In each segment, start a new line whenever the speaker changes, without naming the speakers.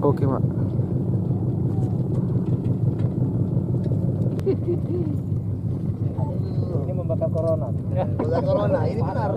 Oke, Pak.
Ini membakar corona.
Membakar corona, ini benar.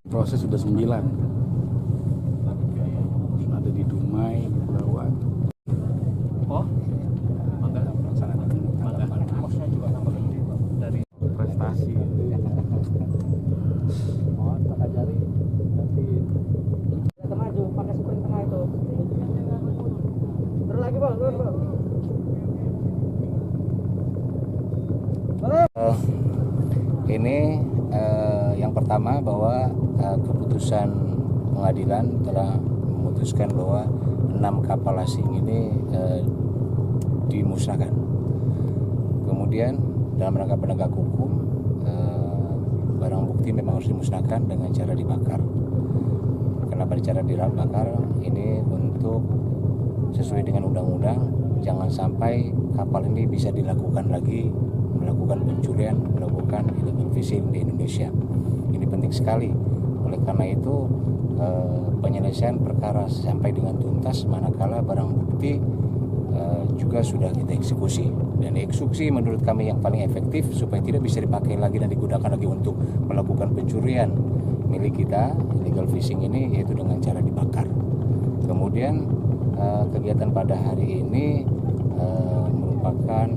Proses sudah 9. Ada di Dumai, di Pulauan.
Oh, mangga pelaksanaan. Mangga kosnya juga tambah gede dari
Prestasi.
mohon pakai jari nanti kita maju pakai spring tengah itu. Terus lagi bang, turun bang.
Ini yang pertama bahwa keputusan pengadilan telah memutuskan bahwa 6 kapal asing ini dimusnahkan. Kemudian dalam rangka penegak hukum, barang bukti memang harus dimusnahkan dengan cara dibakar. Kenapa cara dibakar? Ini untuk sesuai dengan undang-undang, jangan sampai kapal ini bisa dilakukan lagi melakukan pencurian, melakukan illegal fishing di Indonesia. Ini penting sekali. Oleh karena itu penyelesaian perkara sampai dengan tuntas manakala barang bukti juga sudah kita eksekusi. Dan eksekusi menurut kami yang paling efektif supaya tidak bisa dipakai lagi dan digunakan lagi untuk melakukan pencurian milik kita, illegal fishing ini, yaitu dengan cara dibakar. Kemudian kegiatan pada hari ini merupakan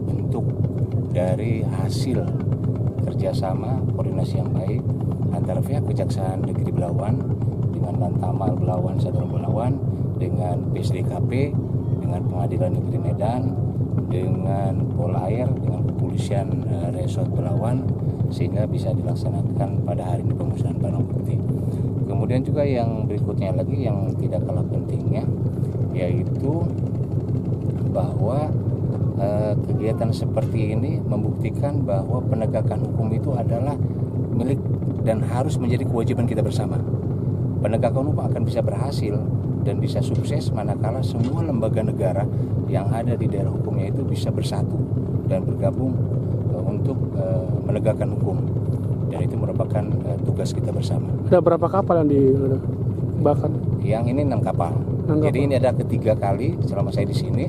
bentuk dari hasil kerjasama koordinasi yang baik antara pihak Kejaksaan Negeri Belawan dengan Lantamal Belawan, Satuan Belawan, dengan PSDKP, dengan Pengadilan Negeri Medan, dengan Polair, dengan Kepolisian Resort Belawan, sehingga bisa dilaksanakan pada hari ini pemusnahan barang bukti. Kemudian juga yang berikutnya lagi yang tidak kalah pentingnya, yaitu bahwa kegiatan seperti ini membuktikan bahwa penegakan hukum itu adalah milik dan harus menjadi kewajiban kita bersama. Penegakan hukum akan bisa berhasil dan bisa sukses manakala semua lembaga negara yang ada di daerah hukumnya itu bisa bersatu dan bergabung untuk menegakkan hukum. Dan itu merupakan tugas kita bersama.
Ada berapa kapal yang dibakar?
Yang ini 6 kapal. Jadi ini ada ketiga kali selama saya di sini.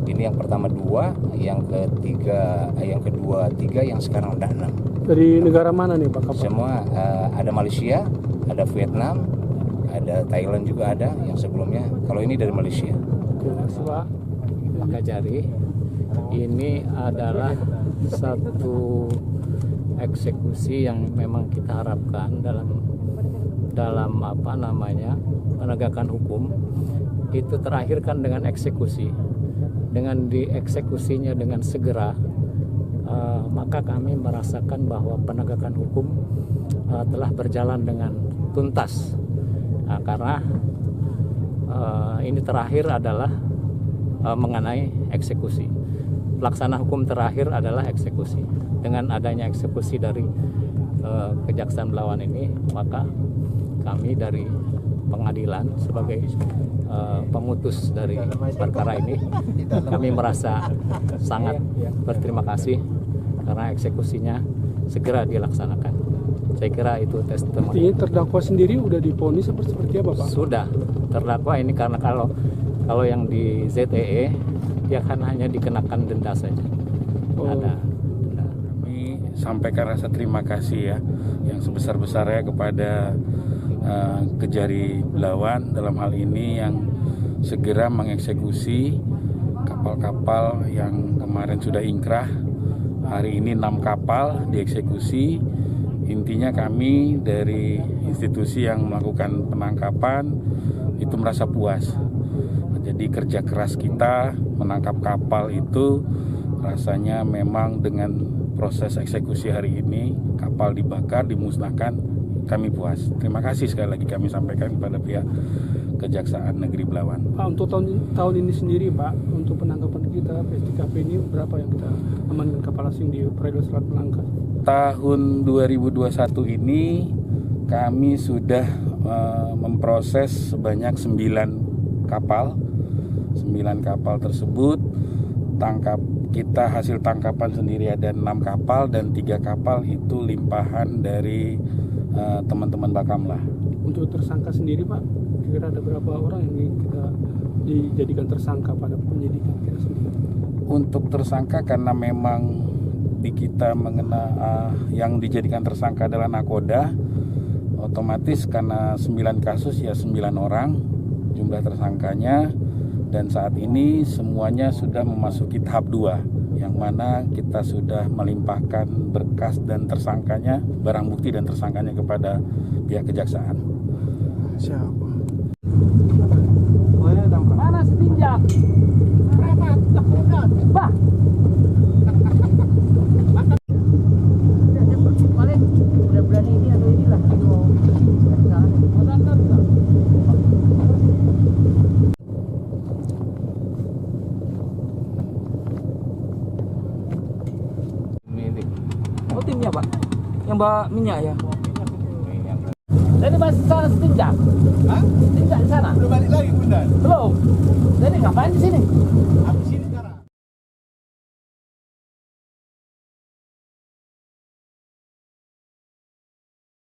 Ini yang pertama 2, yang kedua 3, yang sekarang udah 6.
Dari negara mana nih Pak kapal?
Semua ada Malaysia, ada Vietnam, ada Thailand juga ada yang sebelumnya. Kalau ini dari Malaysia.
Oke, Pak.
Pakai jari. Ini adalah satu eksekusi yang memang kita harapkan dalam penegakan hukum itu terakhir kan dengan eksekusi. Dengan dieksekusinya dengan segera, maka kami merasakan bahwa penegakan hukum telah berjalan dengan tuntas. Karena ini terakhir adalah mengenai eksekusi. Pelaksanaan hukum terakhir adalah eksekusi. Dengan adanya eksekusi dari Kejaksaan Belawan ini, maka kami dari pengadilan sebagai pemutus dari perkara ini, kami merasa sangat berterima kasih karena eksekusinya segera dilaksanakan. Saya kira itu testimoni.
Artinya terdakwa sendiri udah divonis seperti apa Pak?
Sudah, terdakwa ini karena kalau yang di ZEE dia kan hanya dikenakan denda saja. Ada denda.
Kami sampaikan rasa terima kasih ya yang sebesar-besarnya kepada Kejari Belawan dalam hal ini yang segera mengeksekusi kapal-kapal yang kemarin sudah ingkrah. Hari ini 6 kapal dieksekusi. Intinya kami dari institusi yang melakukan penangkapan itu merasa puas. Jadi kerja keras kita menangkap kapal itu rasanya memang dengan proses eksekusi hari ini kapal dibakar, dimusnahkan, kami puas. Terima kasih sekali lagi kami sampaikan kepada pihak Kejaksaan Negeri Belawan.
Pak, untuk tahun ini sendiri Pak, untuk penangkapan kita PSTKP ini berapa yang kita amankan kapal asing di perairan Selat Malaka?
Tahun 2021 ini kami sudah memproses sebanyak 9 kapal. 9 kapal tersebut hasil tangkapan sendiri ada 6 kapal dan 3 kapal itu limpahan dari teman-teman Bakamla.
Untuk tersangka sendiri Pak, kira-kira ada berapa orang yang kita dijadikan tersangka pada penyidikan kita sendiri?
Untuk tersangka karena memang di kita yang dijadikan tersangka adalah nakoda, otomatis karena 9 kasus ya 9 orang jumlah tersangkanya, dan saat ini semuanya sudah memasuki tahap 2 yang mana kita sudah melimpahkan berkas dan tersangkanya, barang bukti dan tersangkanya kepada pihak kejaksaan.
Siapa?
Mana setinjak? Bah.
Paling bulan-bulan ini atau inilah
Oh, timnya Pak, yang bawa minyak ya. Jadi masih sana setinjak? Hah? Setinjak di sana?
Udah balik lagi Bundan.
Belum. Jadi ngapain di sini?
Habis ini sekarang.